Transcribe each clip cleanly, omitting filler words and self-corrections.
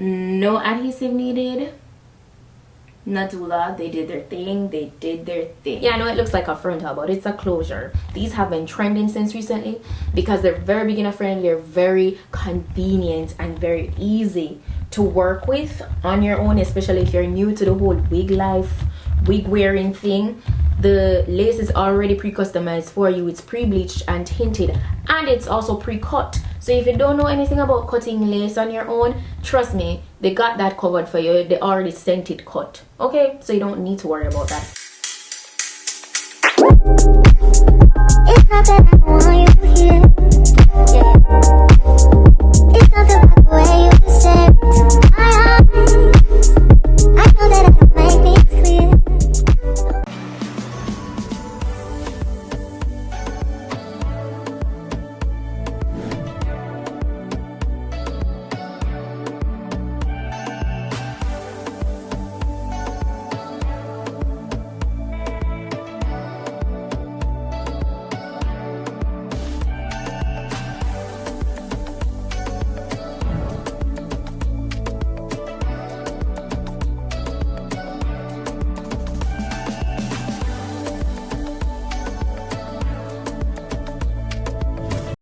No adhesive needed. Nadula, they did their thing. Yeah, I know it looks like a frontal, but it's a closure. These have been trending since recently because they're very beginner friendly, they're very convenient and very easy to work with on your own, especially if you're new to the whole wig life, wig wearing thing. The lace is already pre-customized for you. It's pre-bleached and tinted, and it's also pre-cut. So if you don't know anything about cutting lace on your own, trust me, they got that covered for you. They already sent it cut. Okay, so you don't need to worry about that. It's not that I want you here. Yeah. It's not about the way you present my eyes. I know that I don't make things clear.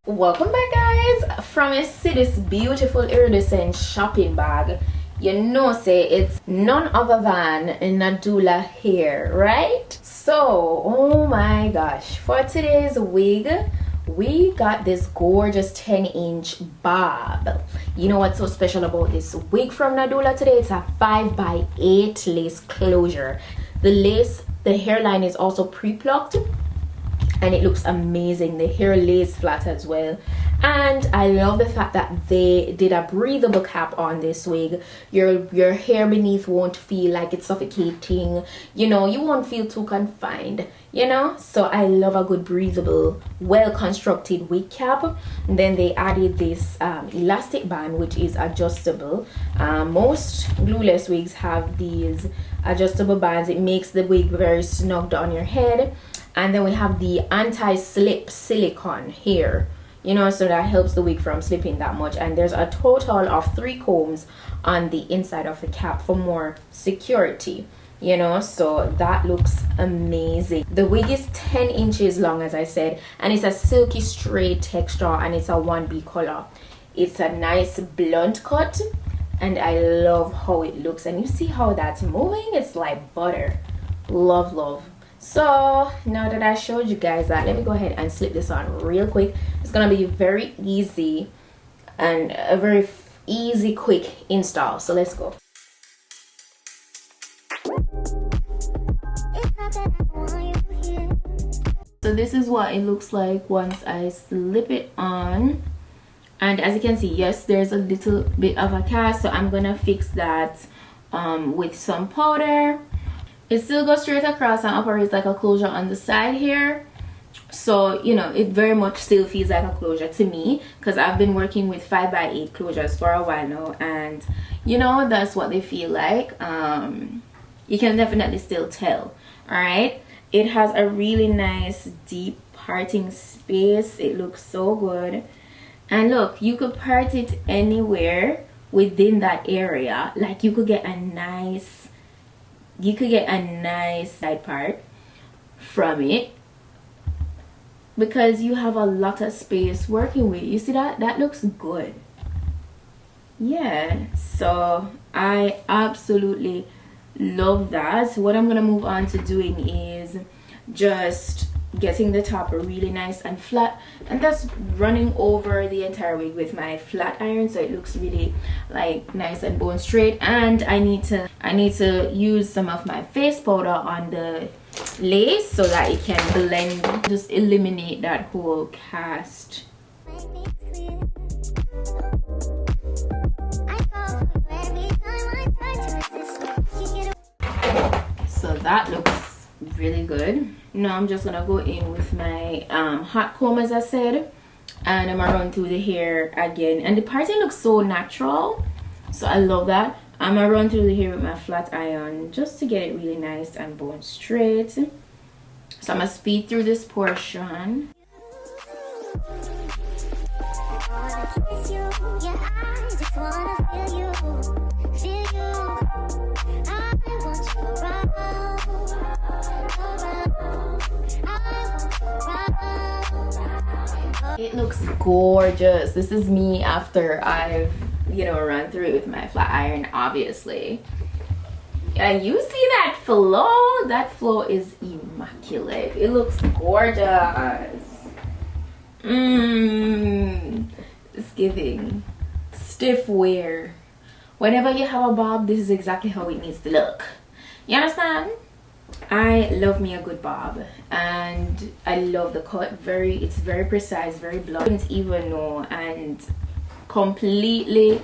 Welcome back, guys. From you see this beautiful iridescent shopping bag, you know say it's none other than Nadula Hair, right? So oh my gosh, for today's wig we got this gorgeous 10-inch bob. You know what's so special about this wig from Nadula today? It's a 5x8 lace closure. The hairline is also pre-plucked and it looks amazing. The hair lays flat as well, and I love the fact that they did a breathable cap on this wig. Your hair beneath won't feel like it's suffocating, you know, you won't feel too confined, you know. So I love a good breathable, well constructed wig cap. And then they added this elastic band, which is adjustable. Most glueless wigs have these adjustable bands. It makes the wig very snugged on your head. And then we have the anti-slip silicone here, you know, so that helps the wig from slipping that much. And there's a total of 3 combs on the inside of the cap for more security, you know. So that looks amazing. The wig is 10 inches long, as I said, and it's a silky straight texture, and it's a 1B color. It's a nice blunt cut, and I love how it looks. And you see how that's moving? It's like butter. Love. So now that I showed you guys that, let me go ahead and slip this on real quick. It's gonna be very easy and a very easy, quick install. So let's go. So this is what it looks like once I slip it on. And as you can see, yes, there's a little bit of a cast, so I'm gonna fix that with some powder. It still goes straight across and operates like a closure on the side here. So, you know, it very much still feels like a closure to me, because I've been working with 5x8 closures for a while now, and you know, that's what they feel like. You can definitely still tell. Alright, it has a really nice deep parting space. It looks so good. And look, you could part it anywhere within that area. Like you could get a nice side part from it, because you have a lot of space working with. You see that? That looks good. Yeah, so I absolutely love that. So what I'm gonna move on to doing is just getting the top really nice and flat, and that's running over the entire wig with my flat iron, so it looks really like nice and bone straight. And I need to use some of my face powder on the lace so that it can blend, just eliminate that whole cast. So that looks really good. Now I'm just gonna go in with my hot comb, as I said, and I'm gonna run through the hair again. And the parting looks so natural, so I love that. I'm gonna run through the hair with my flat iron just to get it really nice and bone straight. So I'm gonna speed through this portion. It looks gorgeous. This is me after I've, you know, run through it with my flat iron, obviously. And you see that flow? That flow is immaculate. It looks gorgeous. It's giving stiff wear. Whenever you have a bob, this is exactly how it needs to look. You understand? I love me a good bob, and I love the cut. It's very precise, very blunt. It's even know, and completely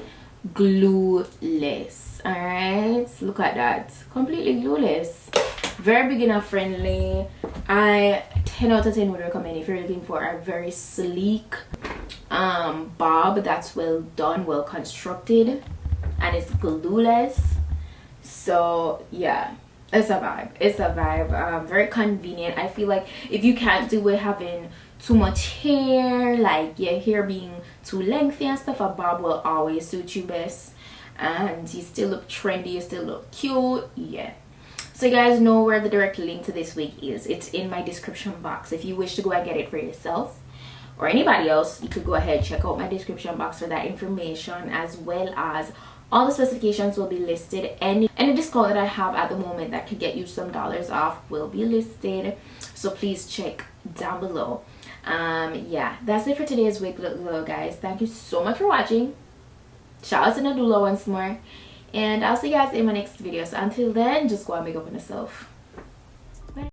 glueless. All right, look at that, completely glueless, very beginner friendly. I 10 out of 10 would recommend if you're looking for a very sleek bob that's well done, well constructed, and it's glueless. So yeah, it's a vibe. It's a vibe. Very convenient. I feel like if you can't do it having too much hair, like your hair being too lengthy and stuff, a bob will always suit you best, and you still look trendy, you still look cute. Yeah, so you guys know where the direct link to this wig is. It's in my description box. If you wish to go and get it for yourself or anybody else, you could go ahead, check out my description box for that information, as well as all the specifications will be listed. Any discount that I have at the moment that could get you some dollars off will be listed, so please check down below. Yeah, that's it for today's wig look, guys. Thank you so much for watching. Shout out to Nadula once more, and I'll see you guys in my next video. So until then, just go and make up on yourself. Bye.